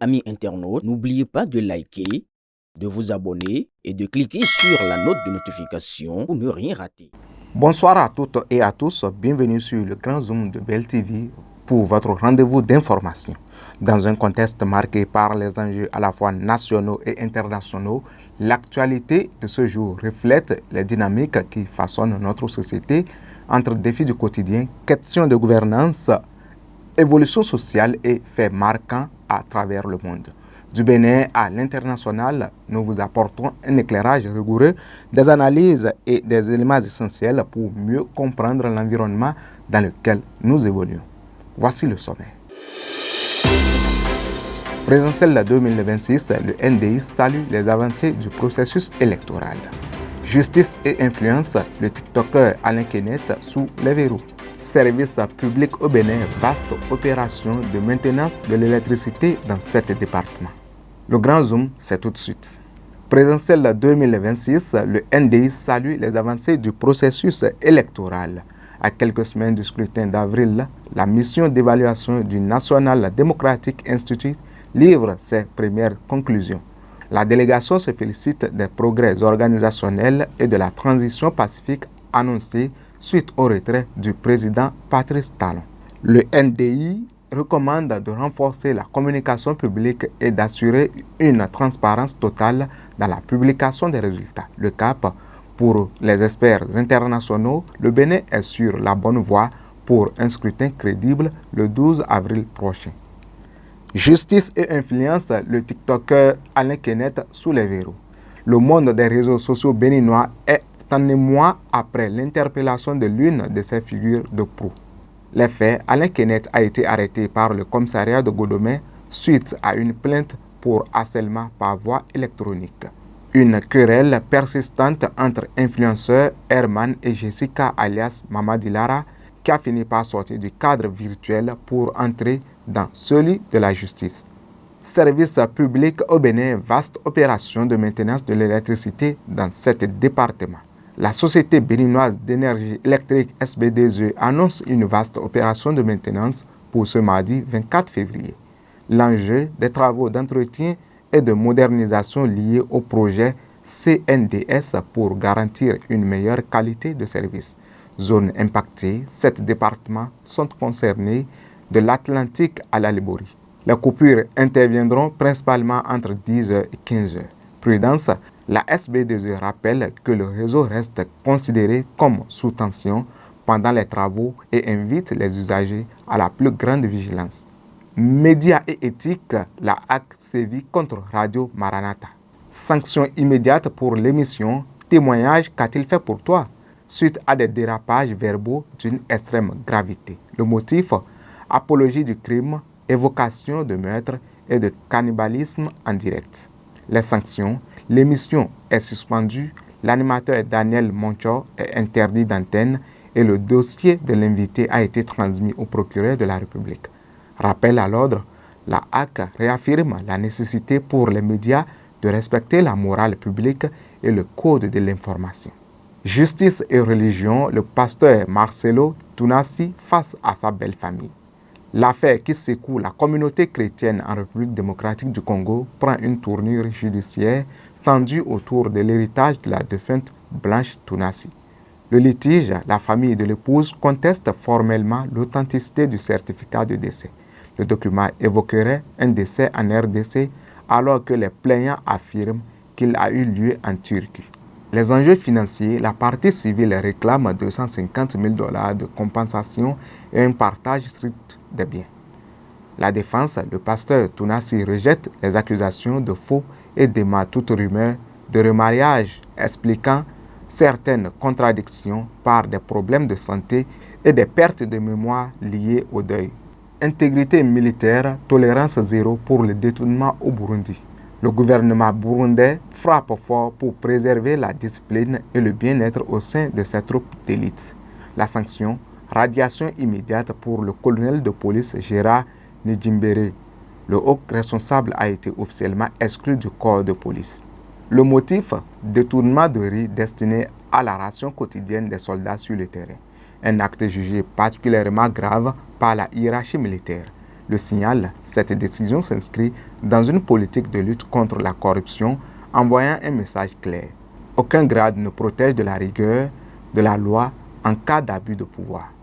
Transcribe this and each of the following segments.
Amis internautes, n'oubliez pas de liker, de vous abonner et de cliquer sur la note de notification pour ne rien rater. Bonsoir à toutes et à tous, bienvenue sur le Grand Zoom de BelTV pour votre rendez-vous d'information. Dans un contexte marqué par les enjeux à la fois nationaux et internationaux, l'actualité de ce jour reflète les dynamiques qui façonnent notre société entre défis du quotidien, questions de gouvernance, évolution sociale et faits marquants à travers le monde. Du Bénin à l'international, nous vous apportons un éclairage rigoureux, des analyses et des éléments essentiels pour mieux comprendre l'environnement dans lequel nous évoluons. Voici le sommaire. Présidentielle 2026, le NDI salue les avancées du processus électoral. Justice et influence, le TikToker Alain Kenneth sous les verrous. Service public au Bénin, vaste opération de maintenance de l'électricité dans 7 départements. Le grand zoom, c'est tout de suite. Présidentielle 2026, le NDI salue les avancées du processus électoral. À quelques semaines du scrutin d'avril, la mission d'évaluation du National Democratic Institute livre ses premières conclusions. La délégation se félicite des progrès organisationnels et de la transition pacifique annoncée suite au retrait du président Patrice Talon. Le NDI recommande de renforcer la communication publique et d'assurer une transparence totale dans la publication des résultats. Le cap, pour les experts internationaux, le Bénin est sur la bonne voie pour un scrutin crédible le 12 avril prochain. Justice et influence, le TikToker Alain Kenneth sous les verrous. Le monde des réseaux sociaux béninois est en émoi après l'interpellation de l'une de ses figures de proue. Les faits, Alain Kenneth a été arrêté par le commissariat de Godomé suite à une plainte pour harcèlement par voie électronique. Une querelle persistante entre influenceurs Herman et Jessica alias Mamadi Lara qui a fini par sortir du cadre virtuel pour entrer dans celui de la justice. Service public au Bénin, vaste opération de maintenance de l'électricité dans 7 départements. La Société béninoise d'énergie électrique SBDE annonce une vaste opération de maintenance pour ce mardi 24 février. L'enjeu des travaux d'entretien et de modernisation liés au projet CNDS pour garantir une meilleure qualité de service. Zones impactées, 7 départements sont concernés de l'Atlantique à la Liborie. Les coupures interviendront principalement entre 10h et 15h. Prudence, la SBDE rappelle que le réseau reste considéré comme sous tension pendant les travaux et invite les usagers à la plus grande vigilance. Médias et éthique, la HAC sévit contre Radio Maranatha. Sanction immédiate pour l'émission Témoignage, qu'a-t-il fait pour toi? Suite à des dérapages verbaux d'une extrême gravité. Le motif, apologie du crime, évocation de meurtre et de cannibalisme en direct. Les sanctions, l'émission est suspendue, l'animateur Daniel Monchor est interdit d'antenne et le dossier de l'invité a été transmis au procureur de la République. Rappel à l'ordre, la HAC réaffirme la nécessité pour les médias de respecter la morale publique et le code de l'information. Justice et religion, le pasteur Marcelo Tunasi face à sa belle famille. L'affaire qui secoue la communauté chrétienne en République démocratique du Congo prend une tournure judiciaire tendue autour de l'héritage de la défunte Blanche Tunasi. Le litige, la famille de l'épouse conteste formellement l'authenticité du certificat de décès. Le document évoquerait un décès en RDC alors que les plaignants affirment qu'il a eu lieu en Turquie. Les enjeux financiers, la partie civile réclame 250 000 $ de compensation et un partage strict des biens. La défense, le pasteur Tunasi rejette les accusations de faux et dément toute rumeur de remariage, expliquant certaines contradictions par des problèmes de santé et des pertes de mémoire liées au deuil. Intégrité militaire, tolérance zéro pour le détournement au Burundi. Le gouvernement burundais frappe fort pour préserver la discipline et le bien-être au sein de ses troupes d'élite. La sanction, radiation immédiate pour le colonel de police Gérard Nidjimbere. Le haut responsable a été officiellement exclu du corps de police. Le motif, détournement de riz destiné à la ration quotidienne des soldats sur le terrain. Un acte jugé particulièrement grave par la hiérarchie militaire. Le Signal, cette décision s'inscrit dans une politique de lutte contre la corruption, envoyant un message clair. Aucun grade ne protège de la rigueur de la loi en cas d'abus de pouvoir.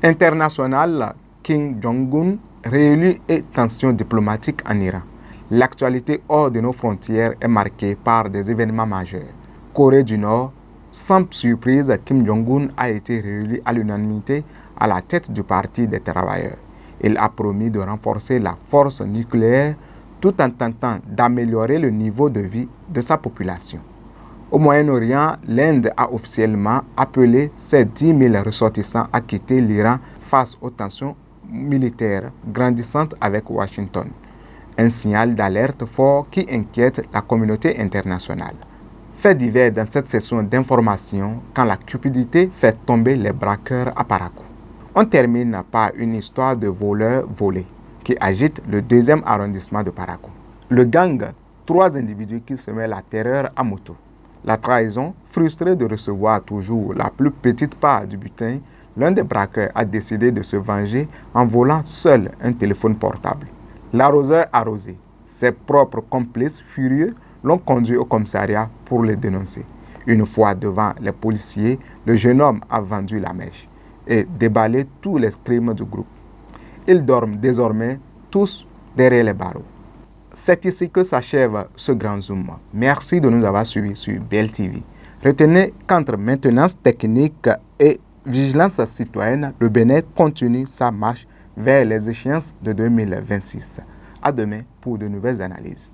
International, Kim Jong-un réélu et tensions diplomatiques en Iran. L'actualité hors de nos frontières est marquée par des événements majeurs. Corée du Nord, sans surprise, Kim Jong-un a été réélu à l'unanimité à la tête du Parti des travailleurs. Il a promis de renforcer la force nucléaire tout en tentant d'améliorer le niveau de vie de sa population. Au Moyen-Orient, l'Inde a officiellement appelé ses 10 000 ressortissants à quitter l'Iran face aux tensions militaires grandissantes avec Washington. Un signal d'alerte fort qui inquiète la communauté internationale. Fait divers dans cette session d'information quand la cupidité fait tomber les braqueurs à Parakou. On termine par une histoire de voleurs volés qui agite le 2e arrondissement de Parakou. Le gang, 3 individus qui semaient la terreur à moto. La trahison, frustré de recevoir toujours la plus petite part du butin, l'un des braqueurs a décidé de se venger en volant seul un téléphone portable. L'arroseur arrosé, ses propres complices furieux l'ont conduit au commissariat pour le dénoncer. Une fois devant les policiers, le jeune homme a vendu la mèche et déballé tous les crimes du groupe. Ils dorment désormais tous derrière les barreaux. C'est ici que s'achève ce grand zoom. Merci de nous avoir suivis sur BLTV. Retenez qu'entre maintenance technique et vigilance citoyenne, le Bénin continue sa marche vers les échéances de 2026. À demain pour de nouvelles analyses.